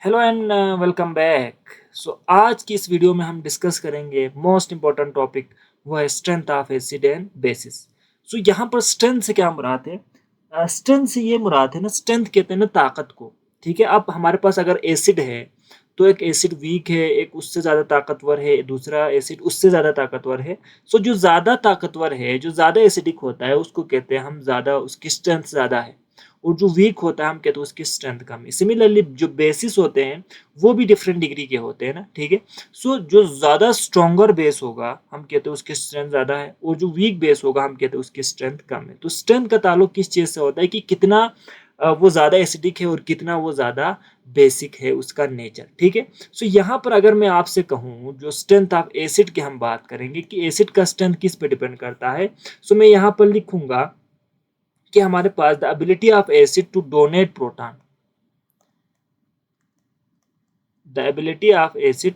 Hello and welcome back. आज की इस वीडियो में हम डिस्कस करेंगे मोस्ट इंपॉर्टेंट टॉपिक, वो है strength of acid and bases. यहाँ पर स्ट्रेंथ से क्या मुराद है? स्ट्रेंथ से ये मुराद है ना, स्ट्रेंथ कहते हैं ना ताकत को। ठीक है, अब हमारे पास अगर एसिड है तो एक एसिड वीक है, एक उससे ज़्यादा ताकतवर है, दूसरा एसिड उससे ज़्यादा ताकतवर है। जो ज़्यादा ताकतवर है, जो ज़्यादा एसिडिक होता है, उसको कहते हैं हम ज़्यादा, उसकी स्ट्रेंथ ज़्यादा है। और जो वीक होता है हम कहते हैं उसकी स्ट्रेंथ कम है। सिमिलरली जो बेसिस होते हैं वो भी डिफरेंट डिग्री के होते हैं ना, ठीक है। जो ज़्यादा स्ट्रॉन्गर बेस होगा हम कहते हैं उसकी स्ट्रेंथ ज़्यादा है, और जो वीक बेस होगा हम कहते हैं उसकी स्ट्रेंथ कम है। तो स्ट्रेंथ का ताल्लुक किस चीज़ से होता है कि कितना वो ज़्यादा एसिडिक है और कितना वो ज़्यादा बेसिक है, उसका नेचर। ठीक है। यहाँ पर अगर मैं आपसे कहूँ, जो स्ट्रेंथ ऑफ एसिड की हम बात करेंगे कि एसिड का स्ट्रेंथ किस पे डिपेंड करता है, मैं यहाँ पर लिखूंगा कि हमारे पास the ability of acid to donate proton, the ability of acid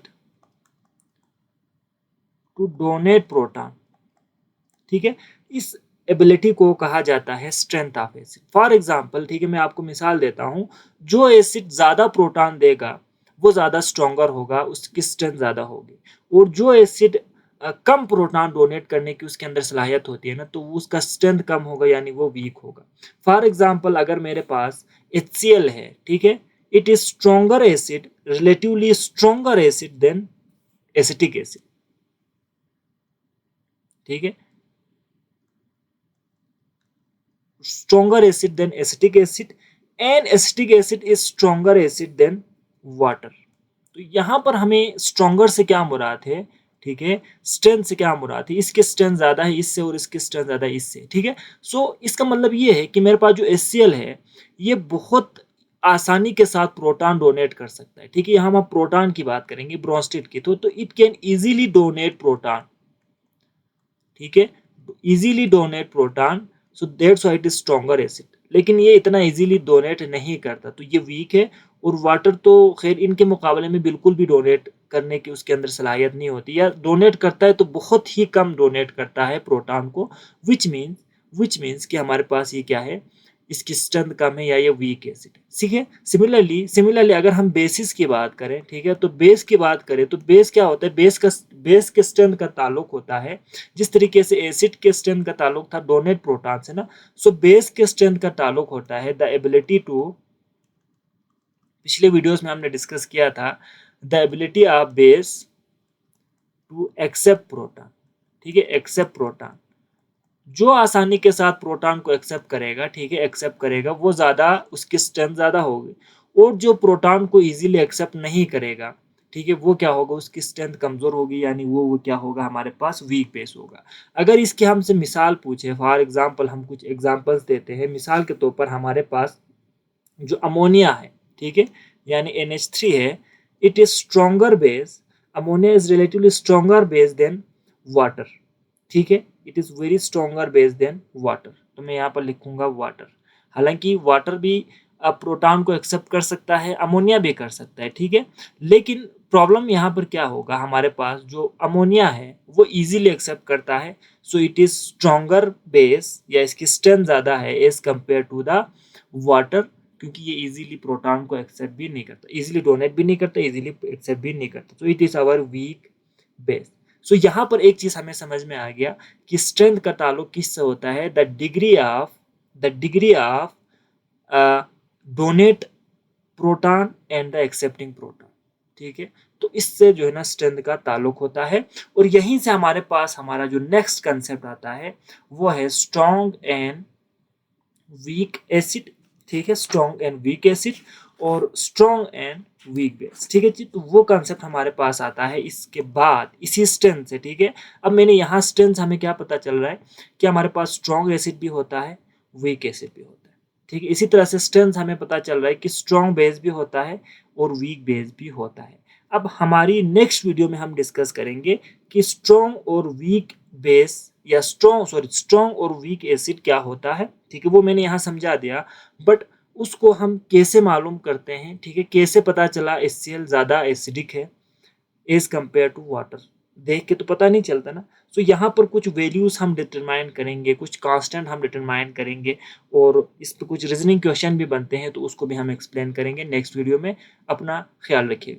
to donate proton. ठीक है, इस एबिलिटी को कहा जाता है strength of acid. For example, ठीक है, मैं आपको मिसाल देता हूं, जो एसिड ज्यादा प्रोटॉन देगा वो ज्यादा स्ट्रॉन्गर होगा, उसकी स्ट्रेंथ ज्यादा होगी। और जो एसिड कम प्रोटॉन डोनेट करने की उसके अंदर सलाहियत होती है ना, तो उसका स्ट्रेंथ कम होगा, यानी वो वीक होगा। फॉर एग्जाम्पल, अगर मेरे पास HCl है, ठीक है, it is stronger acid, relatively stronger acid than acetic acid. ठीक है, stronger acid than acetic acid and acetic acid is stronger acid than water। तो यहां पर हमें स्ट्रॉन्गर से क्या मुराद है, ठीक है, स्ट्रेंथ से क्या मुराद है, इसके स्ट्रेंथ ज्यादा है इससे और इसकी स्ट्रेंथ ज्यादा है इससे। ठीक है, इसका मतलब ये है कि मेरे पास जो HCl है ये बहुत आसानी के साथ प्रोटॉन डोनेट कर सकता है। ठीक है, यहाँ हम प्रोटॉन की बात करेंगे, ब्रोंस्टेट की, तो it can easily donate proton. ठीक है, easily donate proton, that's why it is stronger acid. लेकिन ये इतना इजीली डोनेट नहीं करता, तो ये वीक है। और वाटर तो खैर इनके मुकाबले में बिल्कुल भी डोनेट करने की उसके अंदर सलाहियत नहीं होती, या डोनेट करता है तो बहुत ही कम डोनेट करता है प्रोटॉन को। विच मीन्स कि हमारे पास ये क्या है, इसकी स्ट्रेंथ कम है या ये वीक एसिड। ठीक है, सिमिलरली अगर हम बेसिस की बात करें, ठीक है, तो बेस की बात करें तो बेस क्या होता है, बेस के स्ट्रेंथ का ताल्लुक होता है जिस तरीके से एसिड के स्ट्रेंथ का ताल्लुक था डोनेट प्रोटॉन से ना। बेस के स्ट्रेंथ का ताल्लुक होता है द एबिलिटी टू, पिछले वीडियोस में हमने डिस्कस किया था, the ability of base to accept proton. ठीक है, एक्सेप्ट प्रोटॉन, जो आसानी के साथ प्रोटॉन को एक्सेप्ट करेगा, ठीक है, एक्सेप्ट करेगा, वो ज्यादा, उसकी स्ट्रेंथ ज्यादा होगी। और जो प्रोटॉन को इजीली एक्सेप्ट नहीं करेगा, ठीक है, वो क्या होगा, उसकी स्ट्रेंथ कमजोर होगी, यानी वो क्या होगा, हमारे पास वीक बेस होगा। अगर इसकी हमसे मिसाल पूछे, फॉर एग्जांपल, हम कुछ एग्जांपल्स देते हैं। मिसाल के तौर पर हमारे पास जो अमोनिया है, ठीक है, यानी NH3 है, it is stronger base, ammonia is relatively stronger base than water. ठीक है, it is very stronger base than water, तो मैं यहाँ पर लिखूंगा वाटर। हालांकि वाटर भी प्रोटॉन को एक्सेप्ट कर सकता है, अमोनिया भी कर सकता है। ठीक है, लेकिन प्रॉब्लम यहाँ पर क्या होगा, हमारे पास जो अमोनिया है वो इजीली एक्सेप्ट करता है, इट इज स्ट्रॉन्गर बेस, या इसकी स्ट्रेंथ ज्यादा है as compare to the water, क्योंकि ये इजीली प्रोटॉन को एक्सेप्ट भी नहीं करता, इजीली डोनेट भी नहीं करता, इजीली एक्सेप्ट भी नहीं करता, it is our weak base. यहाँ पर एक चीज हमें समझ में आ गया कि स्ट्रेंथ का ताल्लुक किससे होता है, the degree of donate proton and the accepting proton. ठीक है, तो इससे जो है ना स्ट्रेंथ का ताल्लुक होता है। और यहीं से हमारे पास हमारा जो नेक्स्ट कंसेप्ट आता है वो है स्ट्रॉन्ग एंड वीक एसिड। ठीक है, स्ट्रॉन्ग एंड वीक एसिड और स्ट्रॉन्ग एंड वीक बेस। ठीक है जी, तो वो कंसेप्ट हमारे पास आता है इसके बाद इसी स्ट्रेंथ से। ठीक है, अब मैंने यहाँ स्ट्रेंथ हमें क्या पता चल रहा है कि हमारे पास स्ट्रॉन्ग एसिड भी होता है, वीक एसिड भी होता है। ठीक है, इसी तरह से स्ट्रेंथ हमें पता चल रहा है कि स्ट्रॉन्ग बेस भी होता है और वीक बेस भी होता है। अब हमारी नेक्स्ट वीडियो में हम डिस्कस करेंगे कि स्ट्रॉन्ग और वीक बेस, या स्ट्रॉन्ग और वीक एसिड क्या होता है। ठीक है, वो मैंने यहाँ समझा दिया, बट उसको हम कैसे मालूम करते हैं, ठीक है, कैसे पता चला HCl ज़्यादा एसिडिक है एज कंपेयर टू वाटर, देख के तो पता नहीं चलता ना। सो यहाँ पर कुछ वैल्यूज़ हम डिटरमाइन करेंगे, कुछ कांस्टेंट हम डिटरमाइन करेंगे और इस पे कुछ रीजनिंग क्वेश्चन भी बनते हैं, तो उसको भी हम एक्सप्लेन करेंगे नेक्स्ट वीडियो में। अपना ख्याल रखिएगा।